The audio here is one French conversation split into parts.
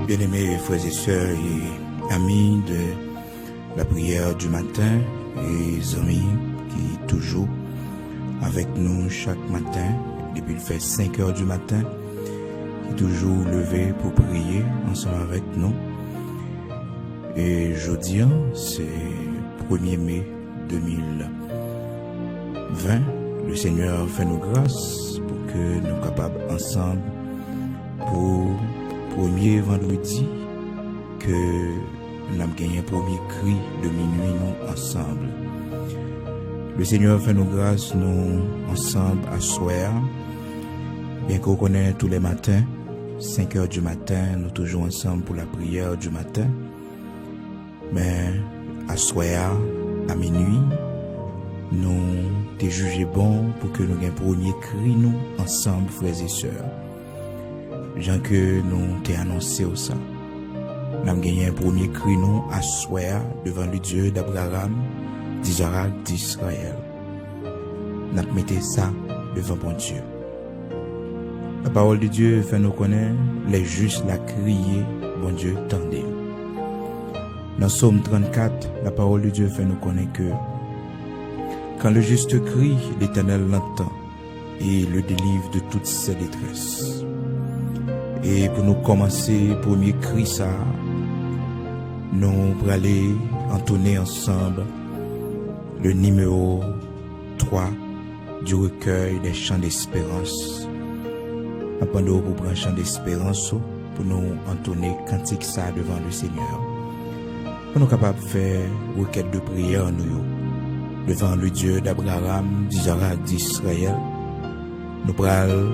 Bien-aimés frères et sœurs et amis de la prière du matin et amis qui toujours avec nous chaque matin, depuis le fait 5 heures du matin, qui toujours levé pour prier ensemble avec nous. Et jeudi, c'est 1er mai 2020. Le Seigneur fait nous grâces pour que nous soyons capables ensemble pour premier vendredi que nous avons gagné un premier cri de minuit nous ensemble. Le Seigneur fait nous grâces nous ensemble à soir. Bien qu'on connaisse tous les matins, 5 heures du matin, nous toujours ensemble pour la prière du matin. Mais à soir, à minuit, nous t'es jugé bon pour que nous ayons premier cri nous ensemble, frères et sœurs. Jean que nous t'ai annoncé au ça. Nous avons gagné un premier cri nous à soir devant le Dieu d'Abraham, d'Isaac, d'Israël. Nous avons mis ça devant bon Dieu. La parole de Dieu fait nous connaître les justes la crier, bon Dieu tendez. Dans Psaume 34, la parole de Dieu fait nous connaître que quand le juste crie, l'Éternel l'entend et le délivre de toutes ses détresses. Et pour nous commencer, premier cri ça, nous allons aller entonner ensemble le numéro 3 du recueil des chants d'espérance. Appendons pour prendre chant d'espérance pour nous entonner cantique ça devant le Seigneur. Pour nous capables de faire requête de prière nous devant le Dieu d'Abraham, d'Isaac, d'Israël. Nous allons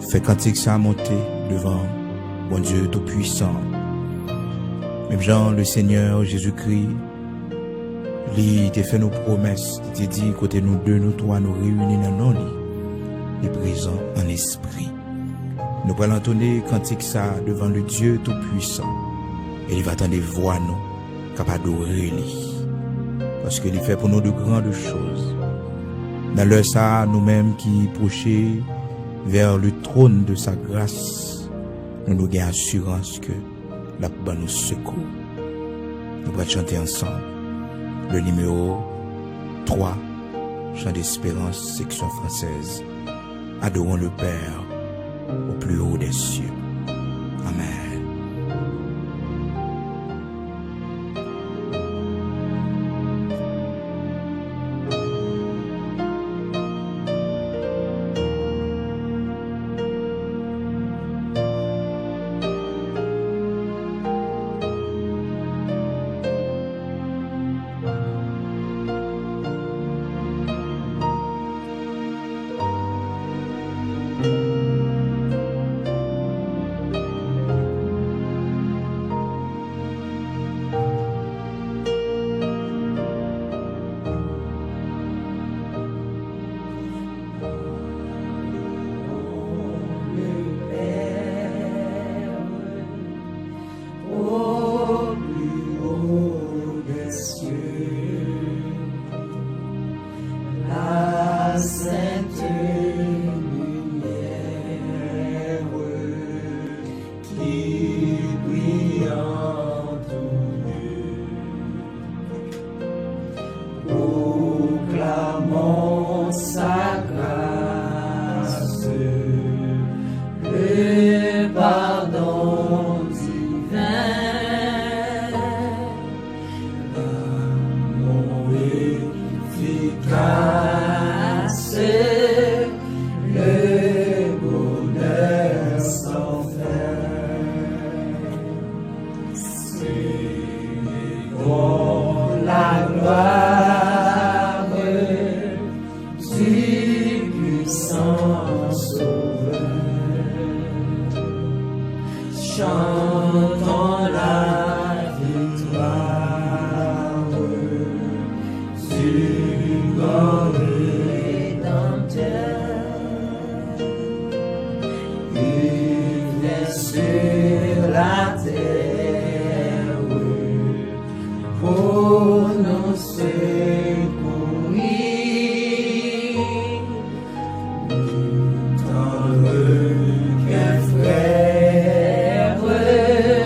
faire cantique ça monter devant bon Dieu tout-puissant. Même Jean, le Seigneur Jésus-Christ, il t'a fait nos promesses, il t'a dit, côté nous deux, nous trois, nous réunis dans nos lits, il est présent en esprit. Nous allons entonner cantique ça devant le Dieu tout-puissant. Et il va attendre voir nous, capables d'adorer lui. Parce qu'il fait pour nous de grandes choses. Dans l'heure ça, nous-mêmes qui prochons vers le trône de sa grâce, nous avons assurance que la bas nous secours. Nous allons chanter ensemble le numéro 3, chant d'espérance, section française. Adorons le Père au plus haut des cieux. Amen. Frère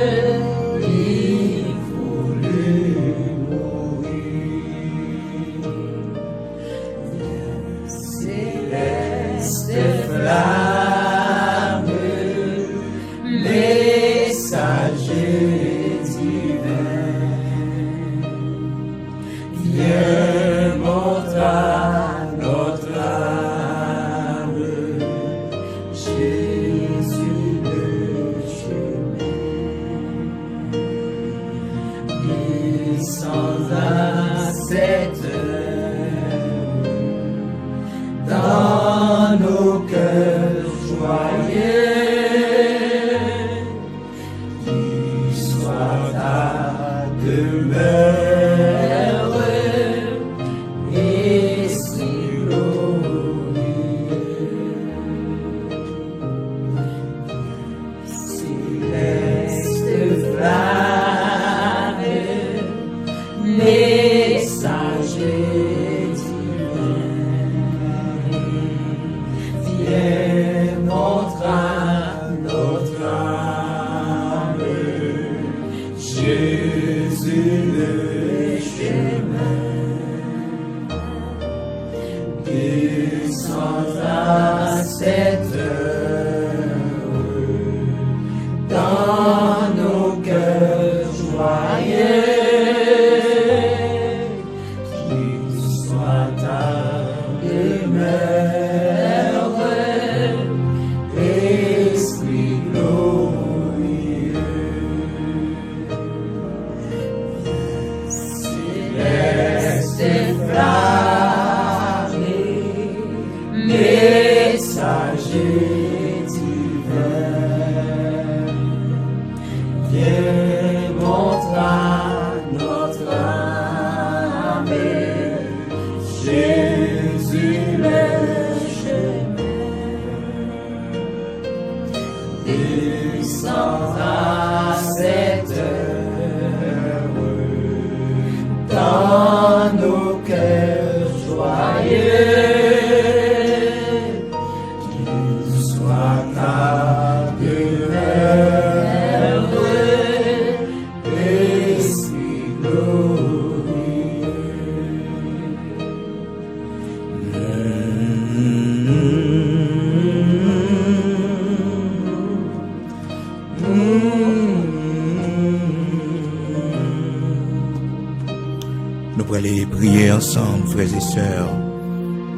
Nous pourrons aller prier ensemble, frères et sœurs,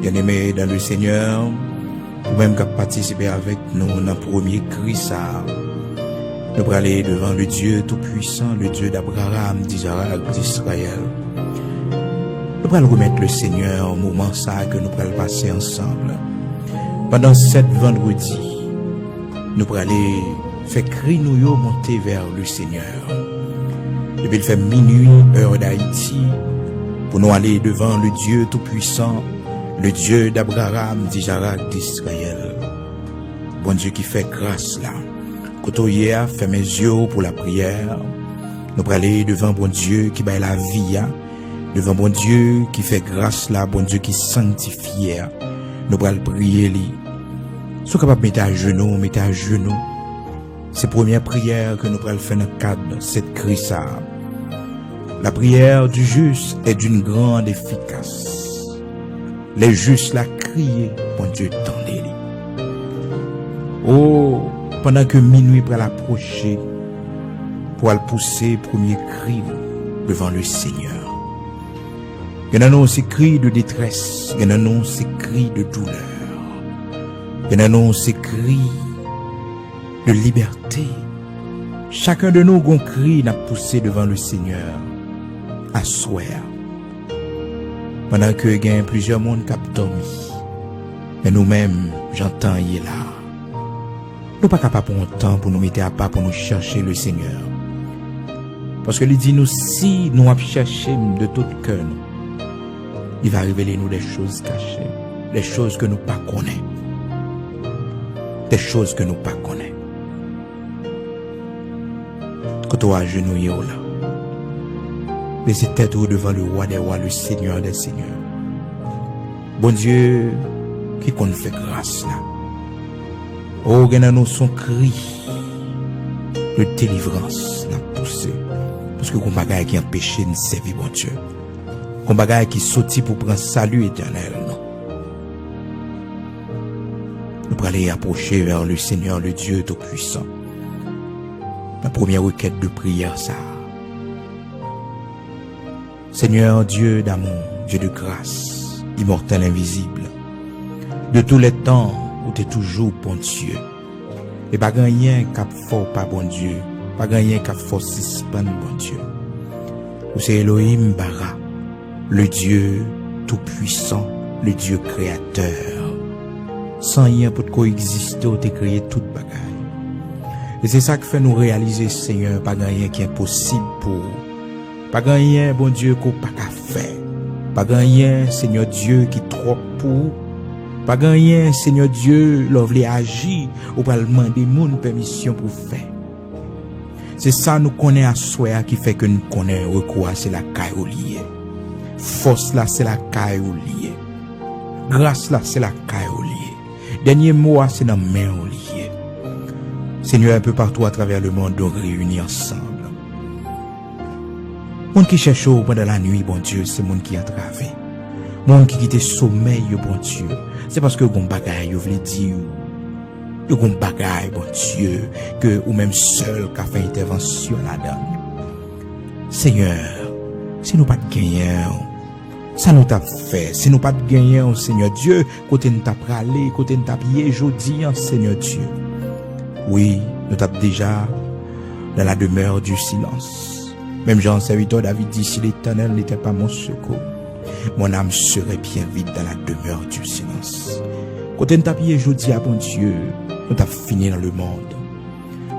bien-aimés dans le Seigneur, ou même qu'à participer avec nous dans le premier cri ça. Nous pourrons aller devant le Dieu Tout-Puissant, le Dieu d'Abraham, d'Isaac, d'Israël. Nous pourrons remettre le Seigneur au moment ça que nous pourrons passer ensemble. Pendant 7 vendredis, nous pourrons aller faire cri nous monter vers le Seigneur. Depuis le fait minuit, heure d'Haïti, pour nous aller devant le Dieu Tout-Puissant, le Dieu d'Abraham, d'Isaac, d'Israël. Bon Dieu qui fait grâce là. Quand on y a fait mes yeux pour la prière, nous allons aller devant bon Dieu qui bat la vie, devant bon Dieu qui fait grâce là, bon Dieu qui sanctifie. Nous allons prier lui. Si vous êtes capable de mettre à genoux, mettez à genoux. C'est la première prière que nous allons faire dans le cadre de cette crise. La prière du juste est d'une grande efficace. Les justes la crient, bon Dieu, tendez-les. Oh, pendant que minuit pour l'approcher, pour le pousser, premier cri devant le Seigneur. Il y en a ces cris de détresse, il y en a ces cris de douleur, il y en a ces cris de liberté. Chacun de nous gon cri n'a poussé devant le Seigneur à souhait. Pendant que il y a plusieurs mondes qui ont dormi, et nous-mêmes, j'entends y est là. Nous pas capables pour un temps pour nous mettre à part pour nous chercher le Seigneur. Parce que il dit nous si nous avons cherché de tout cœur, il va révéler nous des choses cachées, des choses que nous pas connaissons, des choses que nous pas connaissons. Quand on a agenouillé là, laissez tête devant le roi des rois, le Seigneur des seigneurs. Bon Dieu, qui qu'on fait grâce là. Oh, nous son cri de délivrance n'a poussé. Parce que qu'on bagaille qui empêche de servir bon Dieu. Qu'on bagaille qui sorti pour prendre salut éternel, non. Nous pourrons aller approcher vers le Seigneur, le Dieu Tout-Puissant. La première requête de prière, ça. Seigneur, Dieu d'amour, Dieu de grâce, immortel, invisible, de tous les temps où tu es toujours bon Dieu. Et pas rien cap fort pas bon Dieu, pas rien cap fort suspend bon Dieu. Ou c'est Elohim Bara, le Dieu tout-puissant, le Dieu créateur. Sans rien pour coexister, tu as créé toute bagaille. Et c'est ça qui fait nous réaliser, Seigneur, pas rien qui est impossible pour. Pas rien, bon Dieu, qu'on pas qu'à faire. Pas rien, Seigneur Dieu, qui trop pour. Pas rien, Seigneur Dieu, l'ouvre agir ou pas demander mon permission pour faire. C'est ça nous connaît à soi qui fait que nous connaissons recours, c'est la caille liée. Force là, c'est la caille liée. Grâce là, c'est la caille liée. Dernier mot, c'est dans main liée. Seigneur, un peu partout à travers le monde, nous réunis ensemble. Monde qui cherche pendant la nuit, bon Dieu, c'est monde qui a traversé. Monde qui quitte sommeil, bon Dieu. C'est parce que gon bagaille, vous voulez dire, gon bagaille, bon Dieu, que ou même seul qu'a fait intervention là-dedans. Seigneur, si nous pas de gagner, Ça nous t'a fait. Si nous pas de gagner, Seigneur Dieu, côté nous t'a pralé, côté nous t'a pillé, jodi, Seigneur Dieu. Oui, nous t'a déjà dans la demeure du silence. Même Jean, serviteur David dit, si l'Éternel n'était pas mon secours, mon âme serait bien vide dans la demeure du silence. Côté nous t'a pillé, jodi, bon Dieu, nous t'a fini dans le monde.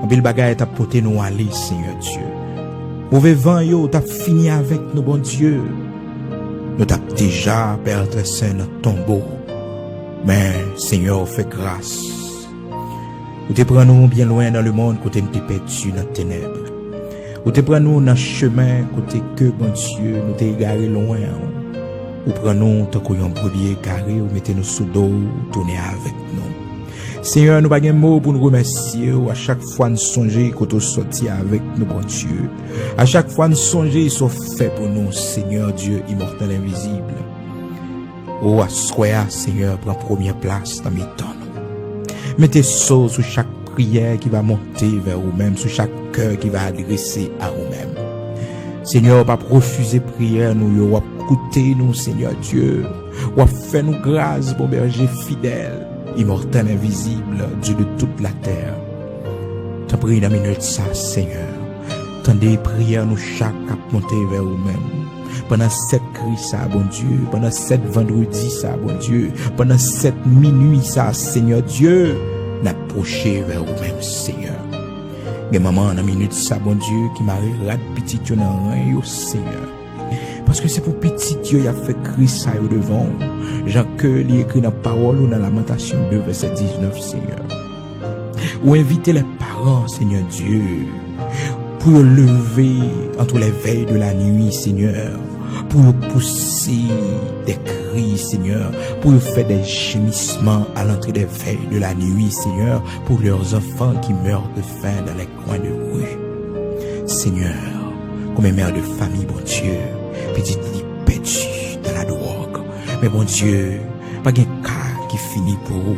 En pile bagaille t'a porté nous aller, Seigneur Dieu. Mauvais vent, yo, t'as fini avec nous, bon Dieu. Nous t'as déjà perdu saint dans le tombeau. Mais, Seigneur, fais grâce. Ou te prends nous bien loin dans le monde, côté nous t'es perdu dans les ténèbres. Ou te prends nous dans le chemin, côté que, bon Dieu, nous t'es égaré loin. Ou prends nous, tant qu'on y a un brebis égaré, ou mettez nous sous dos, tournez avec nous. Seigneur, nous pas de mots pour nous remercier. À chaque fois nous songer quand nous sortis avec nous, bon Dieu. À chaque fois nous songer, ils sont faits pour nous, Seigneur Dieu immortel invisible. Oh, à soya, Seigneur, prends première place dans mes temps. Mettez sauce sur chaque prière qui va monter vers vous-même, sur chaque cœur qui va adresser à vous-même. Seigneur, pas refuser prière, nous, ou écouter nous, Seigneur Dieu. Ou faire nous grâce, bon berger fidèle. Immortel, invisible, Dieu de toute la terre. T'en prie dans minute ça, Seigneur. Tendez prières nous chaque à monter vers vous-même. Pendant 7 cris ça, bon Dieu. Pendant 7 vendredis ça, bon Dieu. Pendant 7 minuit ça, Seigneur Dieu. N'approchez vers vous-même, Seigneur. Mais maman, dans minute ça, bon Dieu, qui m'a rade petit Dieu dans rien, Seigneur. Parce que c'est pour petit Dieu, il a fait Christ ça au devant. Jean que il écrit dans parole ou dans Lamentation 2, verset 19, Seigneur. Ou inviter les parents, Seigneur Dieu, pour lever entre les veilles de la nuit, Seigneur, pour pousser des cris, Seigneur, pour faire des gémissements à l'entrée des veilles de la nuit, Seigneur, pour leurs enfants qui meurent de faim dans les coins de rue. Seigneur, comme une mère de famille, bon Dieu, petite lit perdu dans la drogue. Mais bon Dieu, pas de cas qui finit pour vous.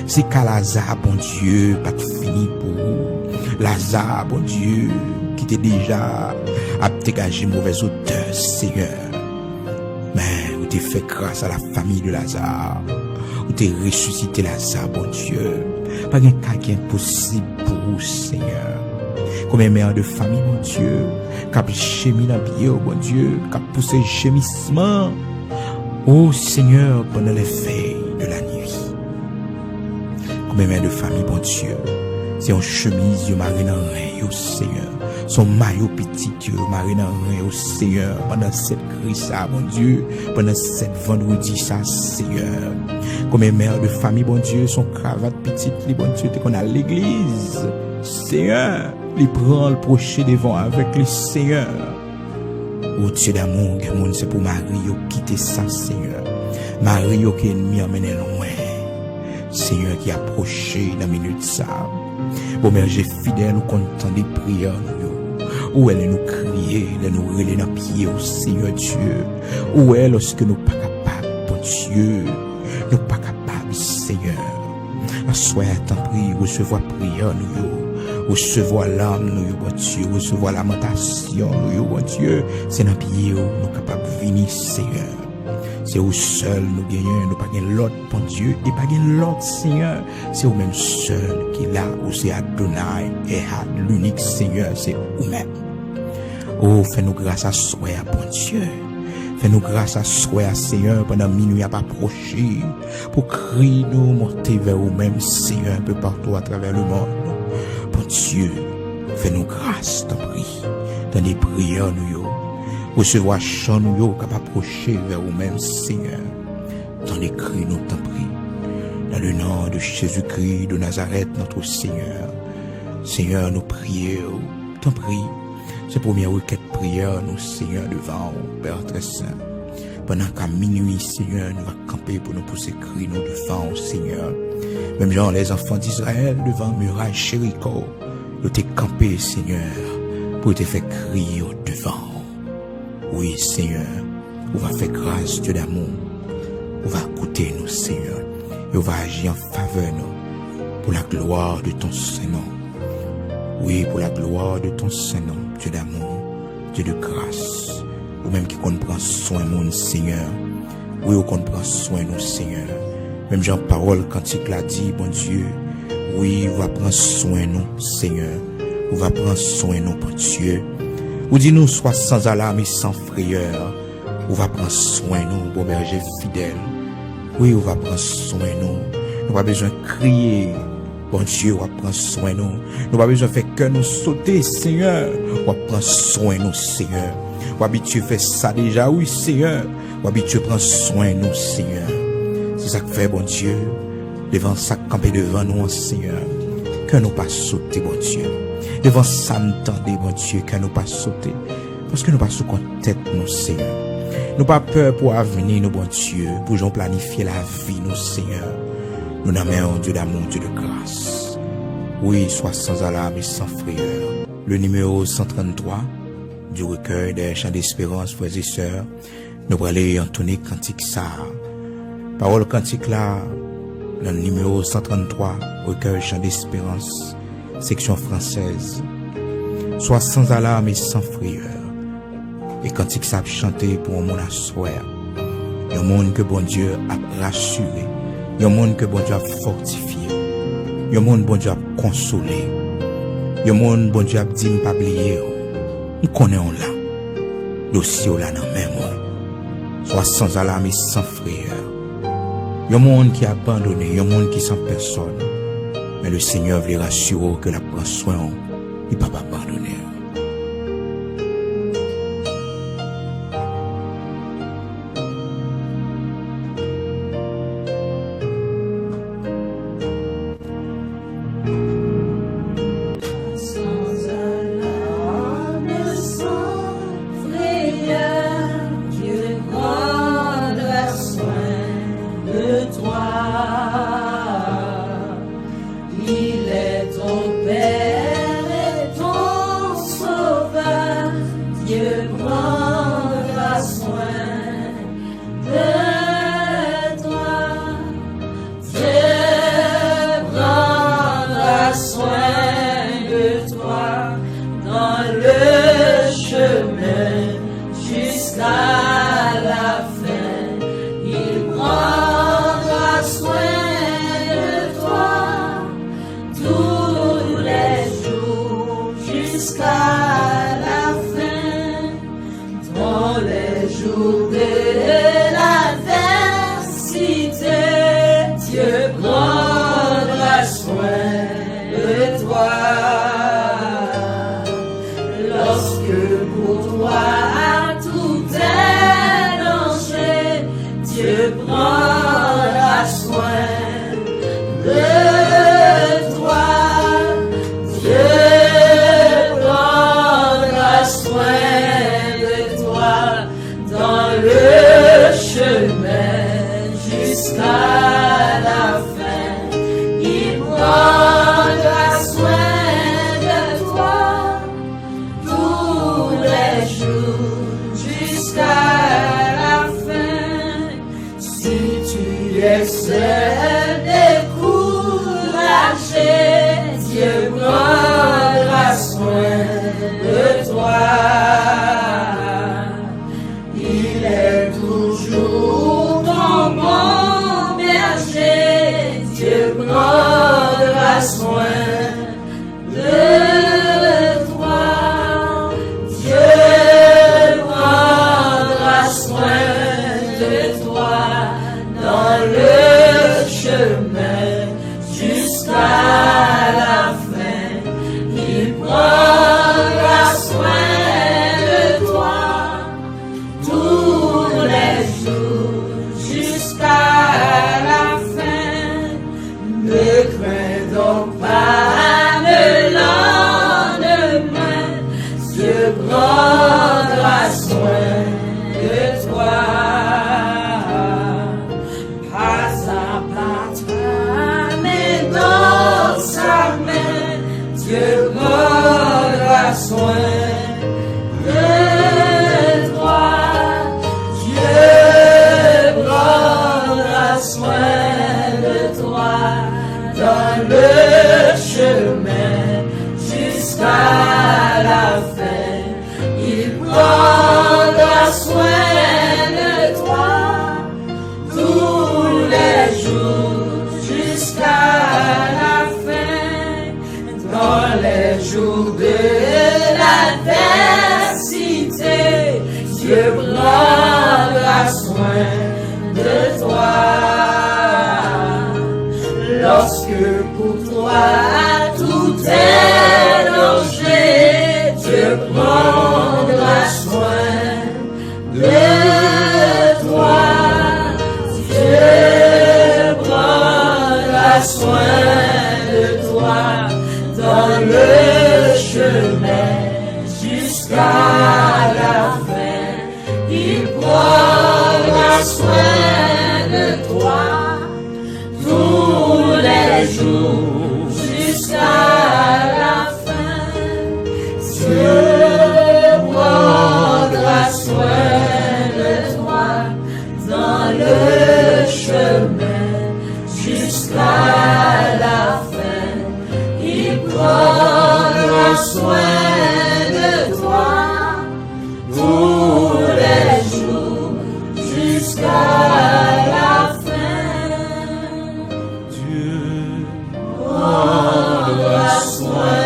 C'est qu'à Lazare, bon Dieu, pas de fini pour vous. Lazare, bon Dieu, qui était déjà à dégager mauvaise odeur, Seigneur. Mais vous t'es fait grâce à la famille de Lazare. Vous t'es ressuscité Lazare, bon Dieu. Pas de cas qui est impossible pour vous, Seigneur. Comme un mère de famille, mon Dieu, qui a gémi dans le bon Dieu, qui a poussé gémissement. Oh Seigneur, pendant les veilles de la nuit. Comme un mère de famille, bon Dieu, c'est une chemise, you marine en rien, Seigneur. Son maillot petit, Dieu, marine en rien, Seigneur. Pendant cette crise, ça, bon Dieu, pendant cette vendredi, ça, Seigneur. Comme un mère de famille, bon Dieu, son cravate petite, bon Dieu, dès qu'on a l'église, Seigneur. Il prend le procher devant avec les seigneurs. Oh Dieu d'amour, c'est pour Marie qui quitte ça, Seigneur. Marie qui est ennemi emmené loin. Seigneur qui a approché dans la minute ça. Bon, mais j'ai fidèle, nous content des prières, nous. Où elle nous crier, elle nous relayer dans pied au Seigneur Dieu. Où elle, lorsque nous pas capables, bon Dieu, nous pas capables, Seigneur. Soyez à temps pris, recevoir prière, nous. Recevoir l'âme, nous, bon Dieu, recevoir lamentation, nous, bon Dieu, c'est dans pied, nous capables de venir, Seigneur. C'est où seul nous gagnons, nous pas gagnons l'autre, bon Dieu, et pas gagnons l'autre, Seigneur. C'est vous-même seul qui est là, où c'est Adonai, et l'unique Seigneur, c'est vous-même. Oh, fais-nous grâce à soi, bon Dieu. Fais-nous grâce à soi, Seigneur, pendant minuit à approcher, pour crier nous, monter vers vous-même, Seigneur, un peu partout à travers le monde. Bon Dieu, fais-nous grâce, t'en prie, dans les prières, nous, recevoir chant, nous, capable approcher vers vous-même, Seigneur, dans les cris, nous, t'en prie, dans le nom de Jésus-Christ de Nazareth, notre Seigneur. Seigneur, nous prions, t'en prie, c'est première requête prière, nous, Seigneur, devant, Père très saint. Pendant qu'à minuit, Seigneur, nous va camper pour nous pousser cris, nous, devant, Seigneur. Même genre les enfants d'Israël devant muraille Chérico, nous t'es campé, Seigneur, pour te faire crier au devant. Oui, Seigneur, on va faire grâce, Dieu d'amour. On va écouter nous, Seigneur, et on va agir en faveur nous, pour la gloire de ton Saint-Nom. Oui, pour la gloire de ton Saint-Nom, Dieu d'amour, Dieu de grâce. ou même qui compte prendre soin de nous, Seigneur. Oui, ou qu'on prend soin de nous, Seigneur. Même Jean parole cantique l'a dit, bon Dieu. Oui, ou va prendre soin de nous, Seigneur. Ou va prendre soin de nous, bon Dieu. Ou dit nous soit sans alarme et sans frayeur. Ou va prendre soin de nous, bon berger fidèle. Oui, ou va prendre soin de nous. Nous pas besoin de crier. Bon Dieu, ou va prendre soin de nous. Nous pas besoin de faire que nous sauter, Seigneur. Ou va prendre soin de nous, Seigneur. Ou habitué faire ça déjà, oui, Seigneur. Ou habitué prendre soin de nous, Seigneur. C'est ça que fait, bon Dieu. Devant ça, camper devant nous, Seigneur. Que nous pas sauter, bon Dieu. Devant ça, nous tendez, bon Dieu, que nous pas sauter. Parce que nous pas sous tête, nous, Seigneur. Nous pas peur pour l'avenir, nous, bon Dieu. Pour nous planifier la vie, nous, Seigneur. Nous n'avons Dieu d'amour, Dieu de grâce. Oui, soit sans alarme et sans frayeur. Le numéro 133 du recueil des chants d'espérance, frères et sœurs. Nous allons entonner cantique ça. Parole cantique là, le numéro 133, recueil chants d'espérance, section française. Soit sans alarme et sans frayeur. Et cantique ça chanter pour un monde à soir. Un monde que bon Dieu a rassuré. Un monde que bon Dieu a fortifié. Un monde bon Dieu a consolé. Un monde bon Dieu a dit m'pas oublier. On connaît on là. Dossier là dans même. Soit sans alarme et sans frayeur. Un monde qui a abandonné, un monde qui sans personne. Mais le Seigneur veut rassurer que la prend soin, il ne va pas abandonner. soin de toi tous les jours jusqu'à la fin. Dieu prendra soin de toi dans le chemin jusqu'à la fin. Il prendra soin de toi tous les jours jusqu'à la fin. Dieu Prendra soin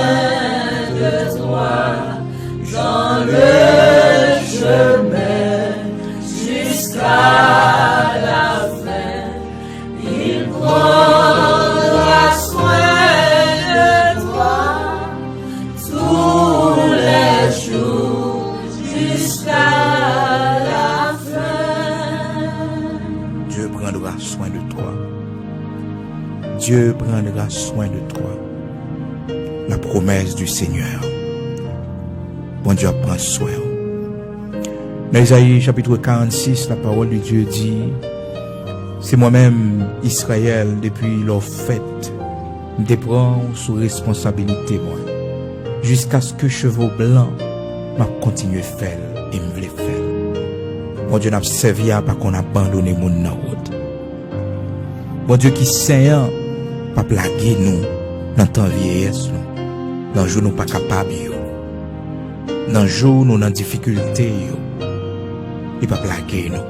de toi dans le chemin jusqu'à la fin. Il prendra soin de toi tous les jours jusqu'à la fin. Dieu prendra soin de toi. Dieu prendra soin de toi. La promesse du Seigneur. Bon Dieu prend soin. Dans Isaïe chapitre 46, la parole de Dieu dit: c'est moi-même, Israël, depuis leur fête, me prends sous responsabilité, moi, jusqu'à ce que chevaux blancs m'a continué faire et me voulait faire. Mon Dieu n'a servi à pas qu'on abandonne mon dans route. Mon Dieu qui saignant, pas plaguer nous dans temps vieillesse nous. Dans jour nous pas capable yo. Dans jour nous dans difficulté yo. Il pas plaguer nous.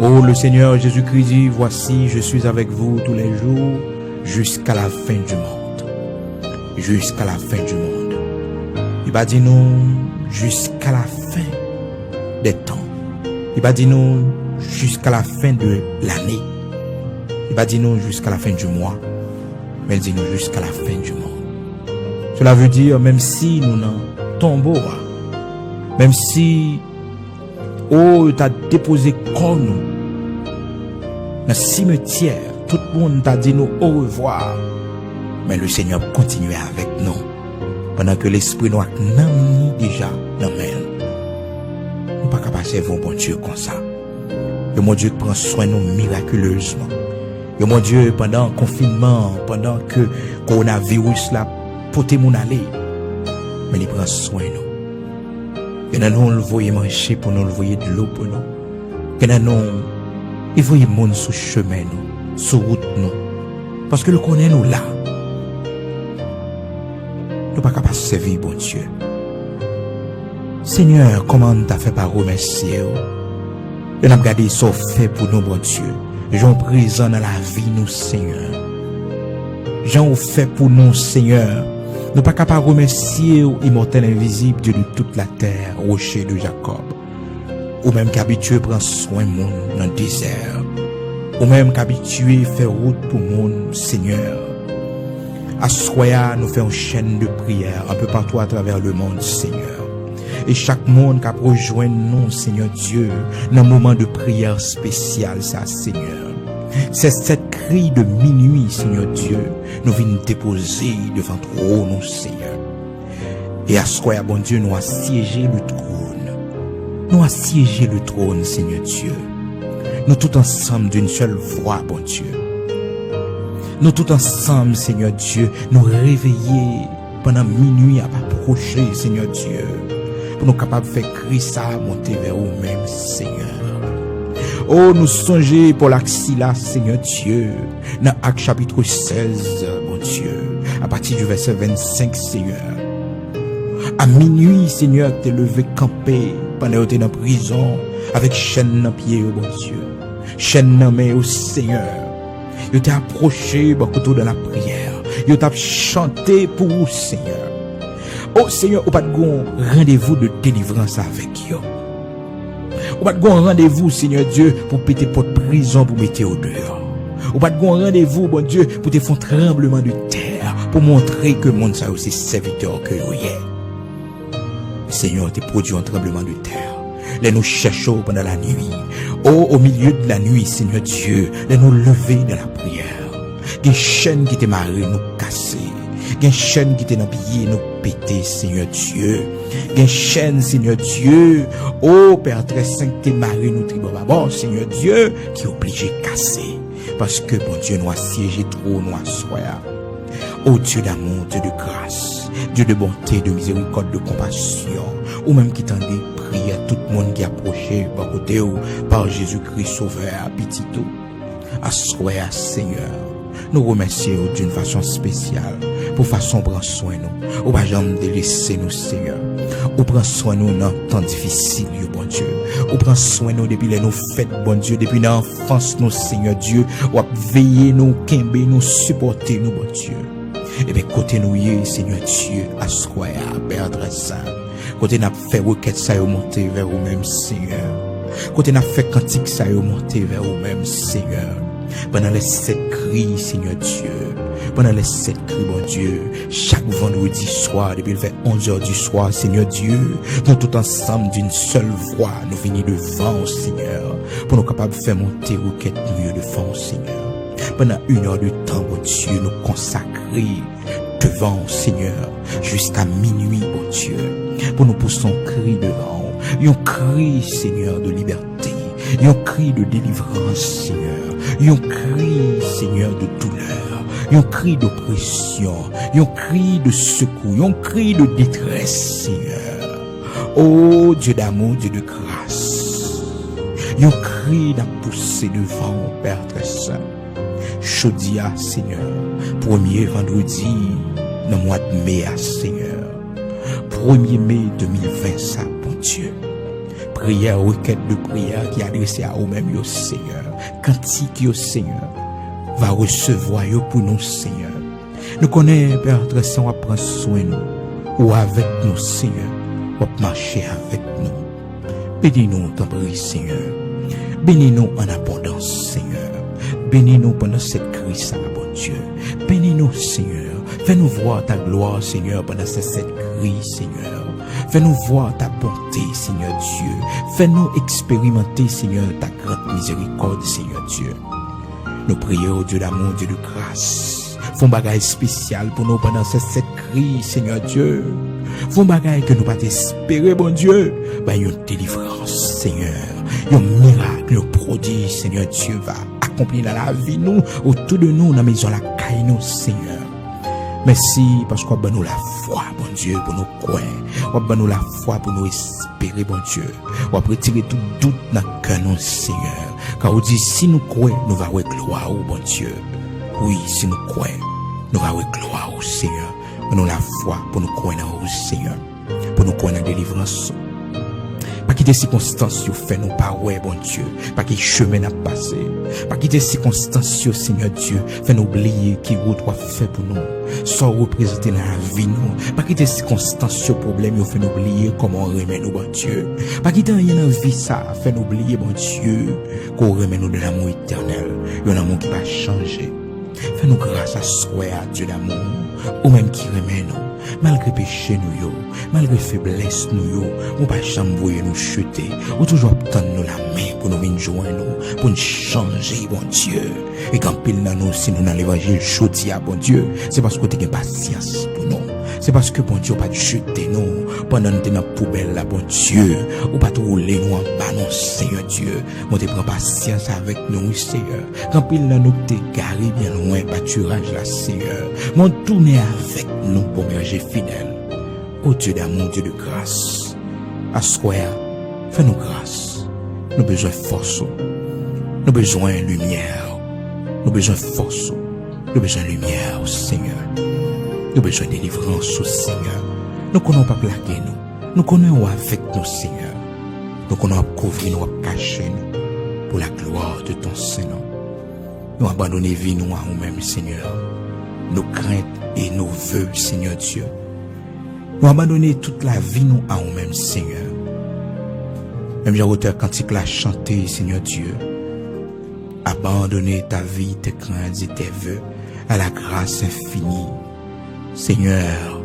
Oh, le Seigneur Jésus-Christ dit: voici, je suis avec vous tous les jours jusqu'à la fin du monde. Jusqu'à la fin du monde. Il va dire nous jusqu'à la fin des temps. Il va dire nous jusqu'à la fin de l'année. Il va dire nous jusqu'à la fin du mois. Mais il dit nous jusqu'à la fin du monde. Cela veut dire, même si nous n'en tombons, même si, oh, tu as déposé corps nous, dans le cimetière, tout le monde t'a dit nous au revoir. Mais le Seigneur continue avec nous. Pendant que l'Esprit nous a déjà dans la main. Nous ne pouvons pas passer devant bon Dieu comme ça. Et mon Dieu prend soin de nous miraculeusement. Et mon Dieu, pendant le confinement, pendant que le coronavirus là, porté mon aller, mais il prend soin de nous. Et nous le voyons manger pour nous, le voyons de l'eau pour nous. Et nous, il voyait le monde sur chemin nous, sur route nous. Parce que le connaît nous là. Nous ne pouvons pas servir bon Dieu. Seigneur, comment t'as fait par remercier? Et nous avons regardé ce fait pour nous, bon Dieu. J'en présent dans la vie, nous, Seigneur. J'en fait pour nous, Seigneur. Nous pas capables de remercier immortel invisible, Dieu de toute la terre, rocher de Jacob. Ou même qu'habitué prend soin de monde dans le désert. Ou même qu'habitué faire route pour monde, Seigneur. À Soya, nous faisons une chaîne de prière un peu partout à travers le monde, Seigneur. Et chaque monde qui a rejoint nous, Seigneur Dieu, dans un moment de prière spécial, ça, Seigneur. C'est cette cri de minuit, Seigneur Dieu, nous venons déposer devant toi, nous, Seigneur. Et à ce bon Dieu, nous assiéger le trône. Nous assiéger le trône, Seigneur Dieu. Nous tout ensemble d'une seule voix, bon Dieu. Nous tout ensemble, Seigneur Dieu, nous réveiller pendant minuit à approcher, Seigneur Dieu. Pour nous capables de faire crier ça, monter vers nous-mêmes, Seigneur. Oh, nous songer pour l'axilla, Seigneur Dieu, dans Actes chapitre 16, mon Dieu, à partir du verset 25, Seigneur. À minuit, Seigneur, t'es levé campé pendant que t'es dans la prison, avec chaîne dans pied, oh, mon Dieu. Chaîne dans main, oh, Seigneur. Il t'a approché, beaucoup dans la prière. Il t'a chanté pour vous, Seigneur. Oh, Seigneur, au pas de rendez-vous de délivrance avec vous. Ou pas de rendez-vous, Seigneur Dieu, pour péter porte prison, pour mettre au dehors. Ou pas de rendez-vous, bon Dieu, pour te faire un tremblement de terre, pour montrer que le monde ça aussi serviteur que vous êtes. Seigneur, te produit un tremblement de terre. Les nous cherchons pendant la nuit. Oh, au milieu de la nuit, Seigneur Dieu, les nous lever dans la prière. Des chaînes qui te marrent, nous casser. Gen chaîne qui était dans pied nous péter, Seigneur Dieu. Gen chaîne, Seigneur Dieu. Oh, Père très saint, t'es Marie, nous tribons d'abord, Seigneur Dieu, qui est obligé de casser. Parce que, bon Dieu, nous assiégé trop, nous assoya. Oh Dieu d'amour, Dieu de grâce, Dieu de bonté, de miséricorde, de compassion, ou même qui tendait prier à tout le monde qui approchait par côté ou par Jésus-Christ sauveur, petit tout. Assoya, Seigneur. Nous remercions d'une façon spéciale, pour façon prendre soin nous, ou pas jamais délaisser nous, Seigneur. Ou prendre soin nous dans temps difficile, bon Dieu. Ou prendre soin nous depuis les nous fêtes, bon Dieu, depuis l'enfance, nous, Seigneur Dieu. Ou veiller nous, kembe nous, supporter nous, bon Dieu. Et bien, côté nous, Seigneur Dieu, assoya, Père très saint. Côté n'a fait requête, ça y monter vers vous-même, Seigneur. Côté n'a fait cantique, ça y monter vers vous-même, Seigneur. Pendant les 7 cris, Seigneur Dieu. Pendant les 7 cris, bon Dieu. Chaque vendredi soir, depuis le 11h du soir, Seigneur Dieu. Nous tout ensemble d'une seule voix, nous venons devant, Seigneur. Pour nous capables de faire monter requête mieux devant, Seigneur. Pendant 1 heure de temps, bon Dieu, nous consacrer devant, Seigneur. Jusqu'à minuit, bon Dieu. Pour nous pousser un cri devant. Un cri, Seigneur, de liberté. Un cri de délivrance, Seigneur. Un cri, Seigneur, de douleur. Un cri d'oppression. Un cri de secours. Un cri de détresse, Seigneur. Oh, Dieu d'amour, Dieu de grâce. Un cri d'à pousser devant, Père très saint. Chaudia, Seigneur. Premier vendredi, dans le mois de mai, Seigneur. 1er mai 2020, ça, bon Dieu. Prière, requête de prière qui est adressée à vous-même, yo Seigneur. Cantique, yo Seigneur, va recevoir yo pour nous, Seigneur. Nous connaissons, Père très saint, on prend soin de nous, ou avec nous, Seigneur, on marcher avec nous. Bénis-nous, t'en prie, Seigneur. Bénis-nous en abondance, Seigneur. Bénis-nous pendant cette crise, bon Dieu. Bénis-nous, Seigneur. Fais-nous voir ta gloire, Seigneur, pendant cette crise, Seigneur. Fais-nous voir ta bonté, Seigneur Dieu. Fais-nous expérimenter, Seigneur, ta grande miséricorde, Seigneur Dieu. Nous prions, Dieu d'amour, Dieu de grâce. Font bagaille spécial pour nous pendant cette crise, Seigneur Dieu. Font bagaille que nous pas espérer, bon Dieu. Bah, une délivrance, Seigneur. Un miracle, un prodige, Seigneur Dieu, va accomplir dans la vie, nous, autour de nous, dans la maison, la caille, nous, Seigneur. Merci parce qu'on a nous la foi, bon Dieu, pour nous croire. On a nous la foi pour nous espérer, bon Dieu. On va retirer tout doute dans le cœur, nous, Seigneur. Car on dit, si nous croyons, nous allons avoir gloire, bon Dieu. Oui, si nous croyons, nous allons avoir gloire au Seigneur. Pour nous la foi, pour nous croire au Seigneur. Pour nous croire dans la délivrance. Pas quitter circonstances, fait nous pas ouais, bon Dieu. Pas quitter chemin à passer. Pas quitter circonstances, Seigneur Dieu. Fait nous oublier qui route doit fait pour nous. Sans représenter dans la vie, nous. Pas quitter circonstances, problème, fait nous oublier comment on remet nous, bon Dieu. Pas quitter rien dans la vie, ça. Fait nous oublier, bon Dieu. Qu'on remet nous de l'amour éternel. Un amour qui va changer. Fais-nous grâce à soi, à Dieu d'amour. Ou même qui remet nous. Malgré péché nous yo, malgré faiblesse nous yo, on pas jamais voyer nous chuter, ou toujours obtenir nous la main pour nous venir joindre nous, pour nous changer, bon Dieu. Et quand pile dans nous, si nous dans l'évangile chaudia, bon Dieu, c'est parce que tu as patience pour nous. C'est parce que bon Dieu pas jeter nous pendant nous dans la poubelle là, bon Dieu, ou pas tout rouler nous en bas, non, Seigneur Dieu. Moi te prends patience avec nous, Seigneur. Quand pile dans nous t'es garé bien loin, pâturage là, Seigneur. Mon tourner avec nous pour berger fidèle. Oh Dieu d'amour, Dieu de grâce. Assois, fais-nous grâce. Nous besoin de force. Nous besoin de lumière. Nous besoin de force. Nous besoin de lumière, Seigneur. Nous besoin de délivrance, Seigneur. Nous connaissons pas plaquer nous. Nous connaissons avec nous, Seigneur. Nous connaissons couvrir nous, cacher nous. Pour la gloire de ton Seigneur. Nous abandonnons vie nous à nous-mêmes, Seigneur. Nos craintes et nos vœux, Seigneur Dieu. Nous abandonner toute la vie nous à nous-mêmes, Seigneur. Même Jean-Auteur cantique l'a chanté, Seigneur Dieu. Abandonner ta vie, tes craintes et tes vœux à la grâce infinie. Seigneur,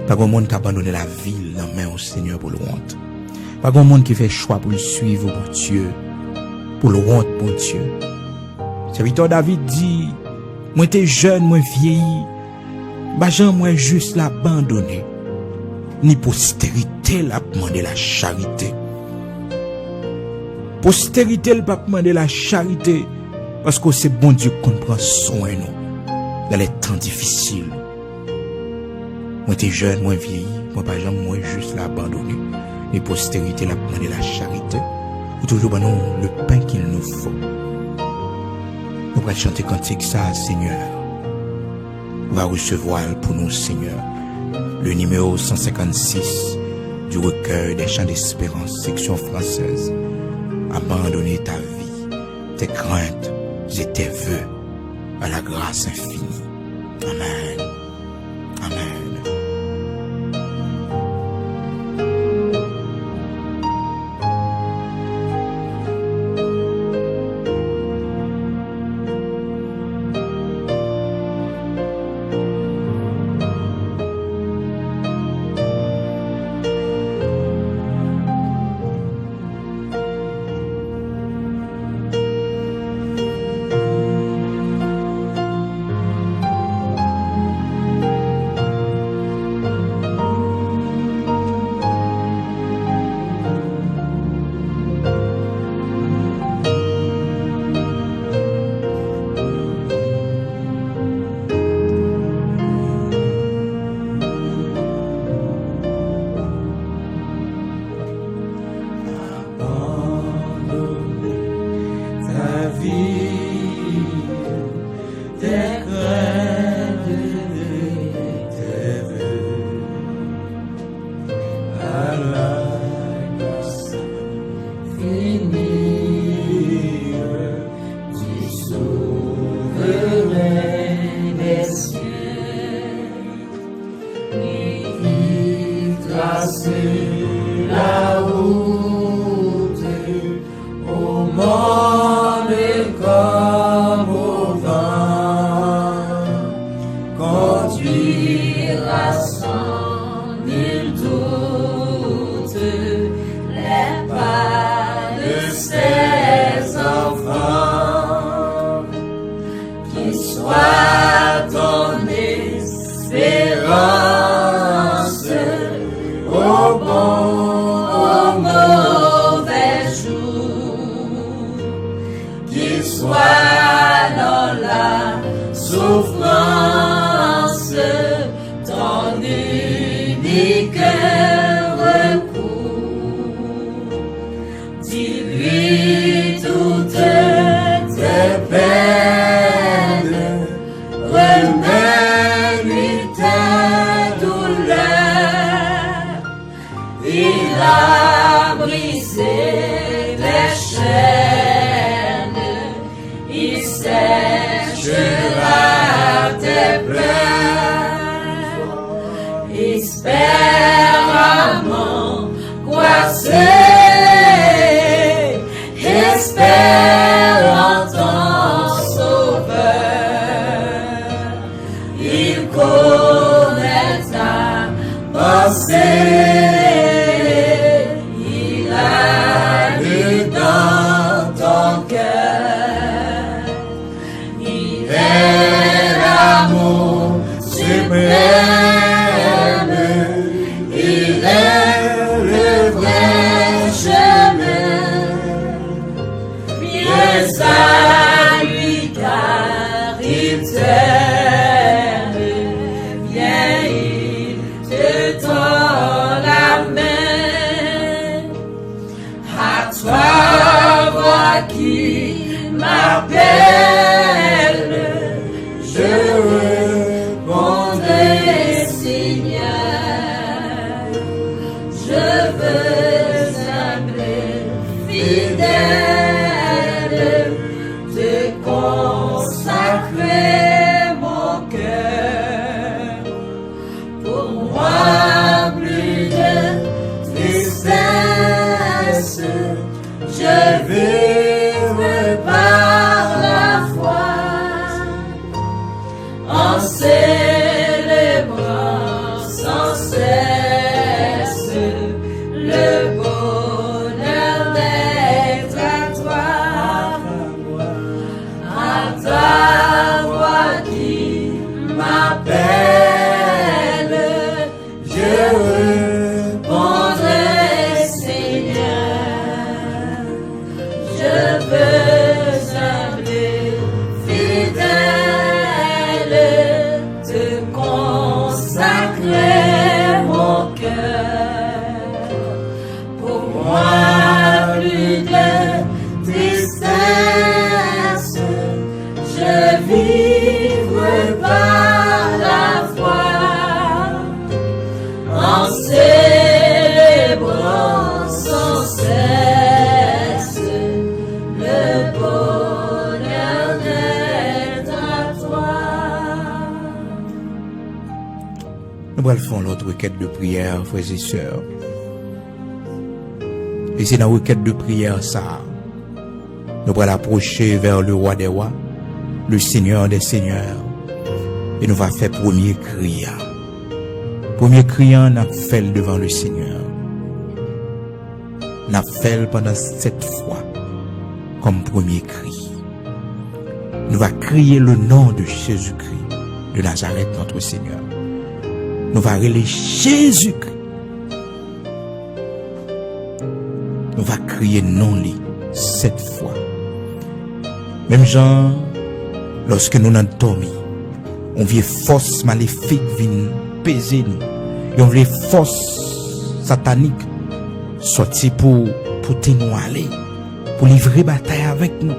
pas grand monde qui abandonne la ville dans main au Seigneur pour le honte. Pas grand monde qui fait choix pour le suivre, bon Dieu. Pour le honte, bon Dieu. Serviteur David dit, moi t'es jeune, moi vieilli. Bah Jean moi juste l'abandonner. Ni postérité l'a demandé la charité. Postérité l'a pas demandé la charité parce que c'est bon Dieu qu'on prend soin de nous dans les temps difficiles. Moi t'es jeune, moi vieilli, moi pas jamais moi juste l'abandonner. Ni postérité l'a demandé la charité. Ou toujours bah non le pain qu'il nous faut. Nous allons chanter cantique ça, Seigneur. Va recevoir pour nous, Seigneur, le numéro 156 du recueil des chants d'espérance, section française. Abandonner ta vie, tes craintes et tes vœux à la grâce infinie. Amen. Amen. Sois nous allons faire l'autre requête de prière, frères et sœurs. Et c'est dans la requête de prière ça, nous allons approcher vers le roi des rois, le Seigneur des seigneurs, et nous allons faire premier cri. Premier cri, on a fait devant le Seigneur. On a fait pendant 7 fois comme premier cri. Nous allons crier le nom de Jésus-Christ de Nazareth, notre Seigneur. Nous allons relayer Jésus-Christ. Nous allons crier non lui 7 fois. Même Jean, lorsque nous n'avons dormi, on vient force maléfique vient peser nous. Et on vient force satanique sortir pour nous aller, pour livrer bataille avec nous.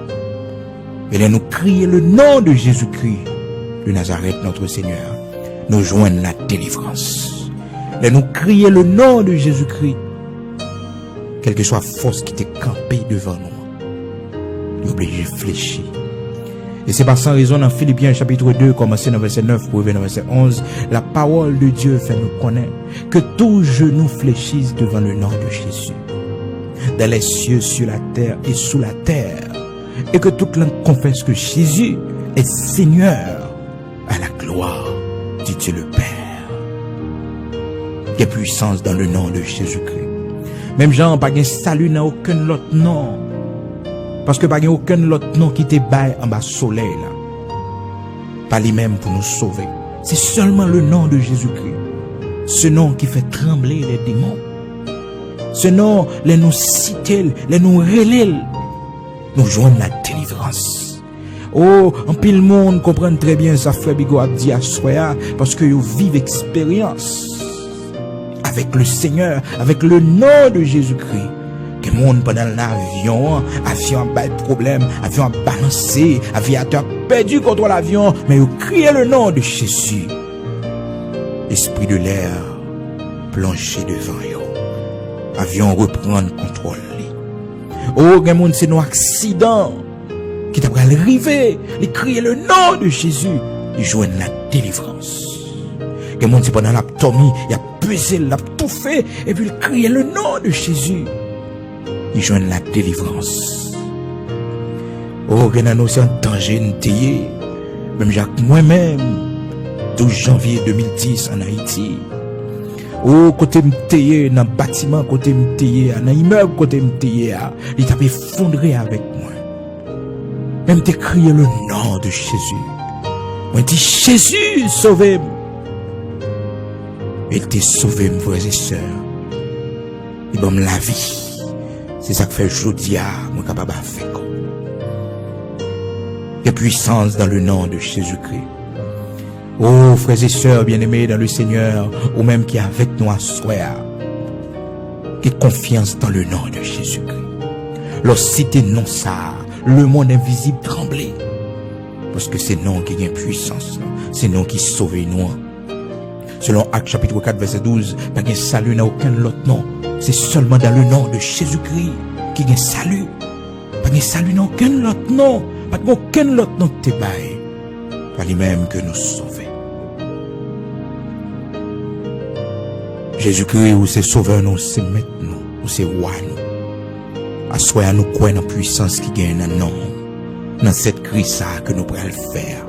Et là nous crier le nom de Jésus-Christ de Nazareth, notre Seigneur. Nous joignons la délivrance. Là nous crier le nom de Jésus-Christ. Quelle que soit la force qui t'est campée devant nous, nous obligés de fléchir. Et c'est par sans raison dans Philippiens chapitre 2, commencé dans verset 9 pour arriver dans verset 11, la parole de Dieu fait nous connaître que tout genou fléchisse devant le nom de Jésus, dans les cieux, sur la terre et sous la terre, et que toute langue confesse que Jésus est Seigneur à la gloire du Dieu le Père. Il y a puissance dans le nom de Jésus-Christ. Même Jean, pas de salut dans aucun autre nom. Parce que pas de aucun autre nom qui te baille en bas soleil là. Pas lui-même pour nous sauver. C'est seulement le nom de Jésus-Christ. Ce nom qui fait trembler les démons. Ce nom, les nous citer, les nous relayer. Nous joignons la délivrance. Oh, en pile monde comprend très bien ça, frère Bigot a dit à Soya, parce que vous vivez expérience avec le Seigneur, avec le nom de Jésus-Christ. Que monde pendant l'avion, avion a pas de problème, avion a balancé, aviateur perdu contre l'avion, mais vous criez le nom de Jésus. Esprit de l'air, planché devant vous. Avion reprend le contrôle. Oh, gen monde c'est nos accidents qui t'a arrivé, il crier le nom de Jésus, il joignent la délivrance. Gen monde c'est pendant l'aptomie, il a pesé, il a tout fait, et puis il crier le nom de Jésus. Ils joignent la délivrance. Oh, Renano, c'est un danger, même Jacques, moi-même, 12 janvier 2010 en Haïti. Oh, côté m'teye, dans le bâtiment, côté m'teye, dans l'immeuble, côté m'teye, il t'a effondré avec moi. Même t'ai crié le nom de Jésus. Moi, dit Jésus, sauvez-moi. Il t'a sauvé, mes frères et sœurs. Il m'a la vie. C'est ça que fait Jodia, moi capable de faire. Il y a puissance dans le nom de Jésus-Christ. Oh, frères et sœurs bien-aimés dans le Seigneur, ou même qui est avec nous à soir, qui a confiance dans le nom de Jésus-Christ. Lorsque citer non ça, le monde invisible tremblait. Parce que c'est non qui a puissance, c'est non qui sauve nous. Selon Actes chapitre 4 verset 12, pas de salut dans aucun autre nom. C'est seulement dans le nom de Jésus-Christ qu'il y a salut. Pas de salut dans aucun autre nom. Pas aucun autre nom qui te baille. Pas lui-même que nous sauver. Jésus-Christ, ou c'est sauveur, nous, c'est maître, nous, ou c'est roi, nous. Assoyez nous croire dans la puissance qui gagne dans nom. Dans cette crise que nous pourrons le faire.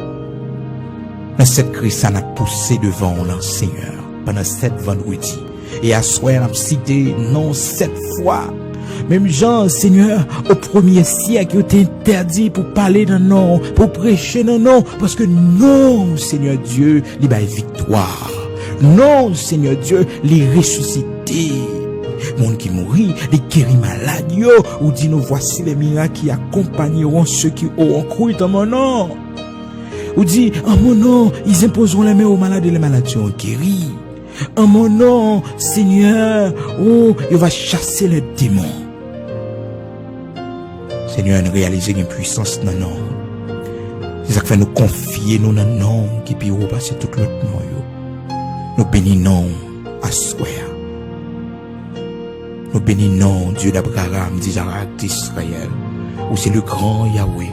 Dans cette crise, on a poussé devant le Seigneur pendant 7 vendredis. Et à soir, on a cité non 7 fois. Même Jean, Seigneur, au premier siècle, il était interdit pour parler d'un nom, pour prêcher d'un nom, parce que non, Seigneur Dieu, il a victoire. Non, Seigneur Dieu, il ressuscité. Monde qui mourit, les guéris malades, ou dit nous voici les miracles qui accompagneront ceux qui auront cru dans mon nom. Ou dit, en mon nom, ils imposeront les mains aux malades et les malades seront guéris. En mon nom, Seigneur, oh, il va chasser les démons. Seigneur, nous réaliser une puissance dans nous. C'est ça qui fait nous confier nous dans nom qui peut repasser tout l'autre nom. Nous bénissons à soi. Nous bénissons Dieu d'Abraham, d'Isaac, d'Israël. Où c'est le grand Yahweh.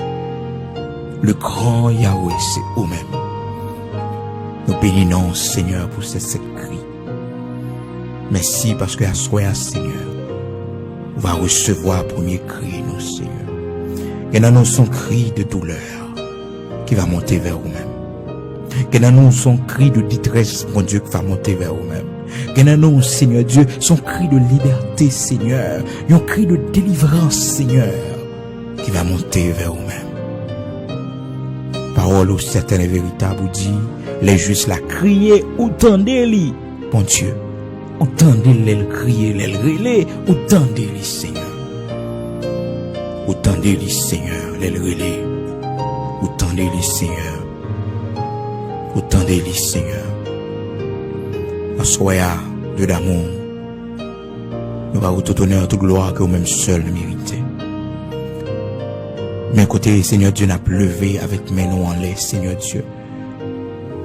Le grand Yahweh, c'est eux-mêmes. Nous bénissons, Seigneur, pour ces cris. Merci parce que à soi, Seigneur, on va recevoir premier cri, nous, Seigneur. Et dans nous son cri de douleur qui va monter vers vous-même. Que dans nous son cri de détresse, mon Dieu, qui va monter vers vous-même. Que dans nous, Seigneur Dieu, son cri de liberté, Seigneur, un cri de délivrance, Seigneur, qui va monter vers vous-même. Parole certaine et véritable, dit, les justes la crier, entendez-les, mon Dieu. Entendez-les crier, les relais, entendez-les, Seigneur. Entendez-les, Seigneur, les relais. Entendez-les, Seigneur. Entendez-les, Seigneur. En soya, Dieu d'amour, nous va tout honneur, toute gloire que vous-même seul méritez. Mais côté, Seigneur Dieu, n'a levé avec mes noms en l'air, Seigneur Dieu,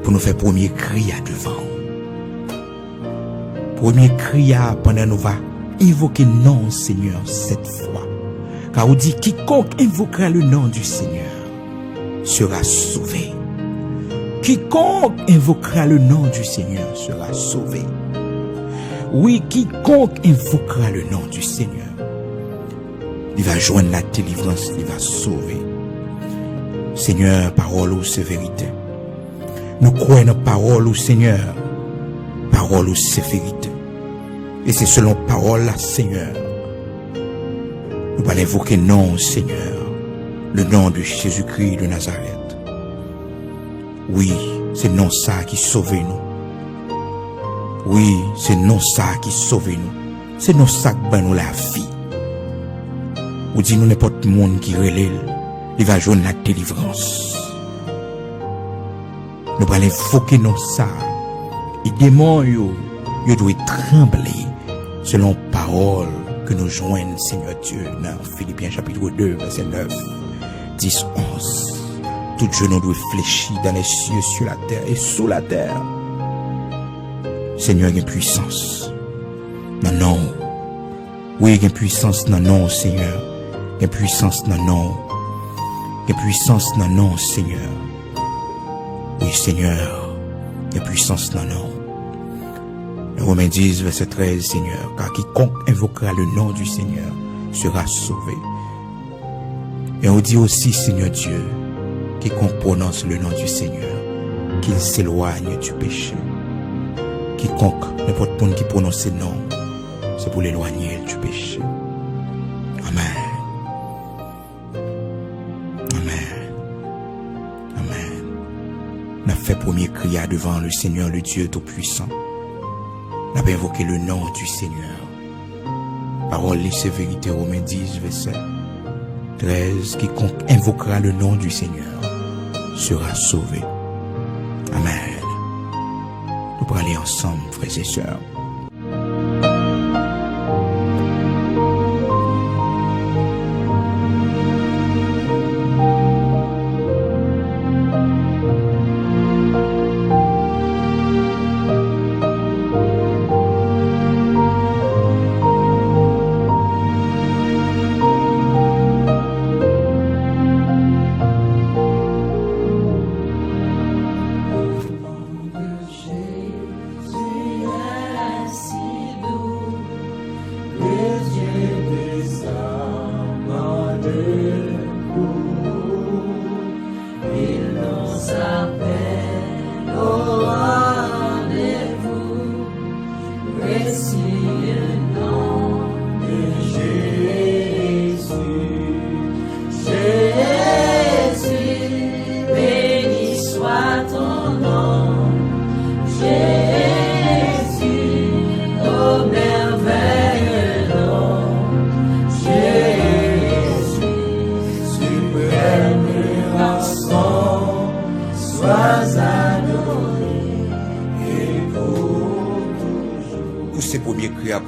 pour nous faire premier cri à devant. Premier cri à pendant nous va invoquer non, Seigneur, cette fois. Car on dit, quiconque invoquera le nom du Seigneur sera sauvé. Quiconque invoquera le nom du Seigneur sera sauvé. Oui, quiconque invoquera le nom du Seigneur, il va joindre la délivrance, il va sauver. Seigneur, parole ou c'est vérité. Nous croyons parole ou Seigneur, parole ou c'est vérité. Et c'est selon parole là, Seigneur, nous allons invoquer non, Seigneur, le nom de Jésus-Christ de Nazareth. Oui, c'est non ça qui sauve nous. Oui, c'est non ça qui sauve nous. C'est non ça qui bat nous la vie. Ou dit nous n'importe monde qui relève, il va joindre la délivrance. Nous allons invoquer non ça. Et démons, ils doivent trembler selon parole que nous joignons, Seigneur Dieu, dans Philippiens chapitre 2, verset 9, 10, 11. Tout genou doit fléchir dans les cieux, sur la terre et sous la terre. Seigneur, il y a puissance. Non, non. Oui, il y a puissance, non, non, Seigneur. Il y a puissance, non, non. Il y a puissance, non, non, Seigneur. Oui, Seigneur. Il y a puissance, non, non. Le Romains 10, verset 13, Seigneur. Car quiconque invoquera le nom du Seigneur sera sauvé. Et on dit aussi, Seigneur Dieu, quiconque prononce le nom du Seigneur, qu'il s'éloigne du péché. Quiconque, n'importe qui prononce ce nom, c'est pour l'éloigner du péché. Amen. Amen. Amen. On a fait premier cri devant le Seigneur, le Dieu Tout-Puissant. On a invoqué le nom du Seigneur. Parole, c'est vérité, Romains 10, verset 13. Quiconque invoquera le nom du Seigneur sera sauvé. Amen. Nous pourrons aller ensemble, frères et sœurs.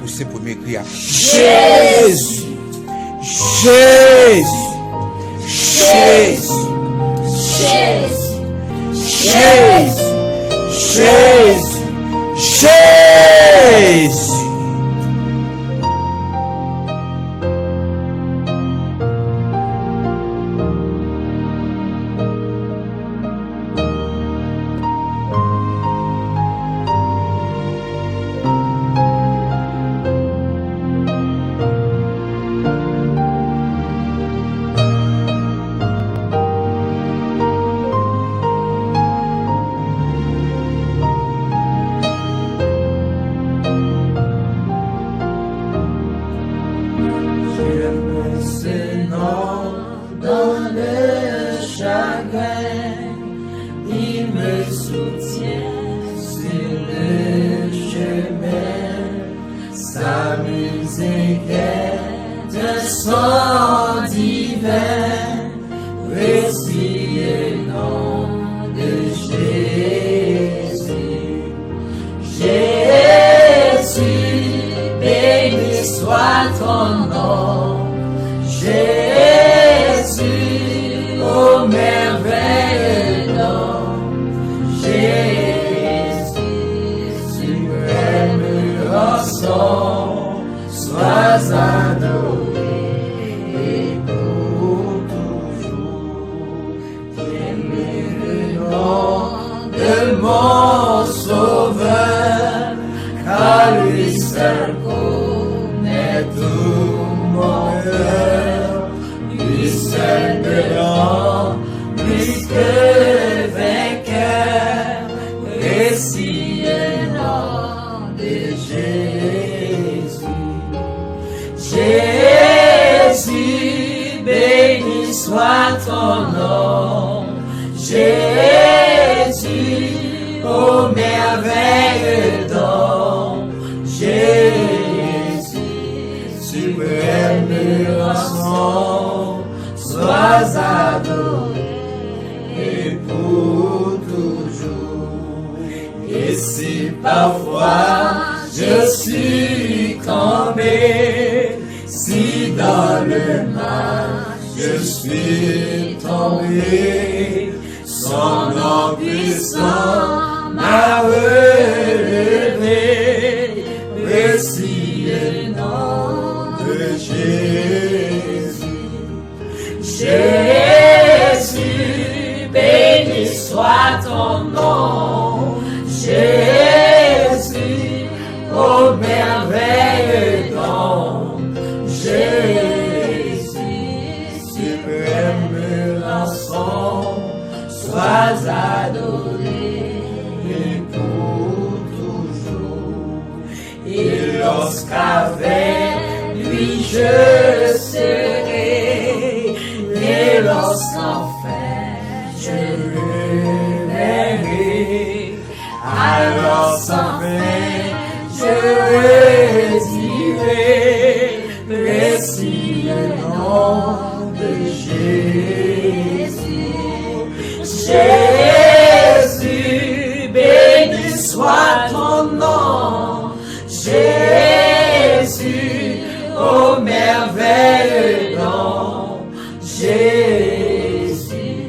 Poussez premier cri à Jésus, Jésus, Jésus, Jésus, Jésus, Jésus. règne, il me soutient sur le chemin. Sa musique est un son divin, respire le nom de Jésus. Jésus, béni soit ton nom. Jésus, ô merveilleux nom. Jésus, suprême rançon, sois adoré pour toujours. J'aime le nom de mon Sauveur, car lui seul connaît tout mon cœur. Lui seul me rend plus que vainqueur. Récit le nom de Jésus. Jésus, béni soit ton nom. Jésus, ô merveilleux don. Jésus, suprême rançon, sois adoré pour toujours. Et si parfois je suis tombé, si dans le mal je suis tombé, son nom puissant m'a relevé. Récit le nom de Jésus. Jésus, béni soit ton nom. Jésus, ô merveilleux don. Jésus, suprême rançon, sois adoré pour toujours. Et lorsqu'avec lui je serai, et lorsqu'enfin je le verrai, alors sans fin je redirai, précis le nom de Jésus. Jésus, béni soit ton nom. Jésus, ô merveilleux nom. Jésus,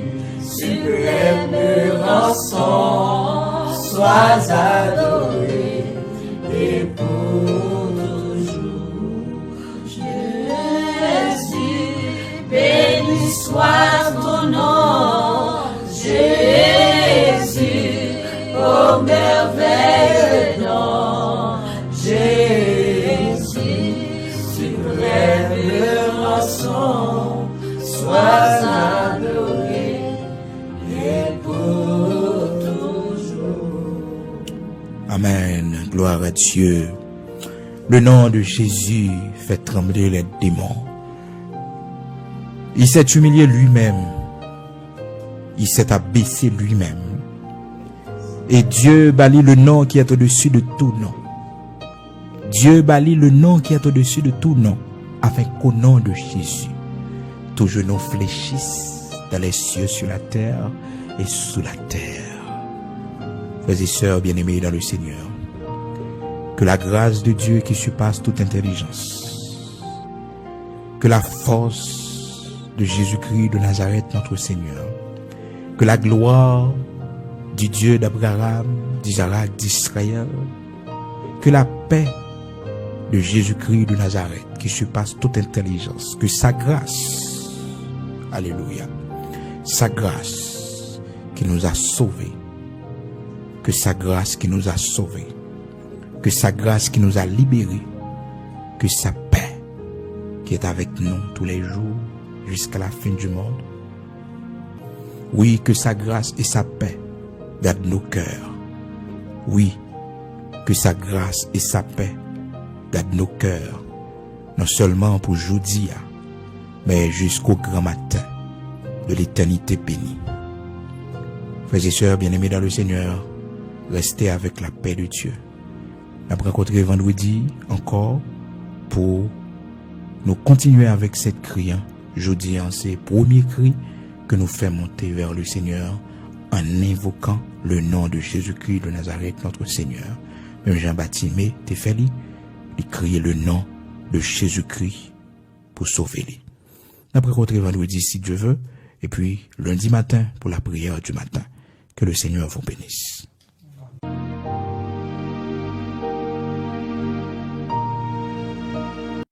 suprême rançon, sois adoré et pour toujours. Jésus, béni soit ton nom. Jésus, ô merveilleux nom. Jésus, suprême rançon, sois adoré et pour toujours. Amen. Gloire à Dieu. Le nom de Jésus fait trembler les démons. Il s'est humilié lui-même. Il s'est abaissé lui-même. Et Dieu bâlit le nom qui est au-dessus de tout nom. Dieu bâlit le nom qui est au-dessus de tout nom, afin qu'au nom de Jésus, tous genoux fléchissent dans les cieux, sur la terre et sous la terre. Frères et sœurs bien-aimés dans le Seigneur, que la grâce de Dieu qui surpasse toute intelligence, que la force de Jésus-Christ de Nazareth notre Seigneur, que la gloire du Dieu d'Abraham, d'Isaac, d'Israël, que la paix de Jésus-Christ de Nazareth qui surpasse toute intelligence, que sa grâce, alléluia, sa grâce qui nous a sauvés, que sa grâce qui nous a sauvés, que sa grâce qui nous a libérés, que sa paix qui est avec nous tous les jours jusqu'à la fin du monde. Oui, que sa grâce et sa paix gardent nos cœurs. Oui, que sa grâce et sa paix gardent nos cœurs, non seulement pour aujourd'hui, mais jusqu'au grand matin de l'éternité bénie. Frères et sœurs bien-aimés dans le Seigneur, restez avec la paix de Dieu. On va rencontrer vendredi encore pour nous continuer avec cette cri. Jeudi, c'est le premier cri que nous fait monter vers le Seigneur en invoquant le nom de Jésus-Christ de Nazareth, notre Seigneur. Même Jean-Baptiste t'es fait lui crier le nom de Jésus-Christ pour sauver lui. On va rencontrer vendredi si Dieu veut, et puis lundi matin pour la prière du matin. Que le Seigneur vous bénisse.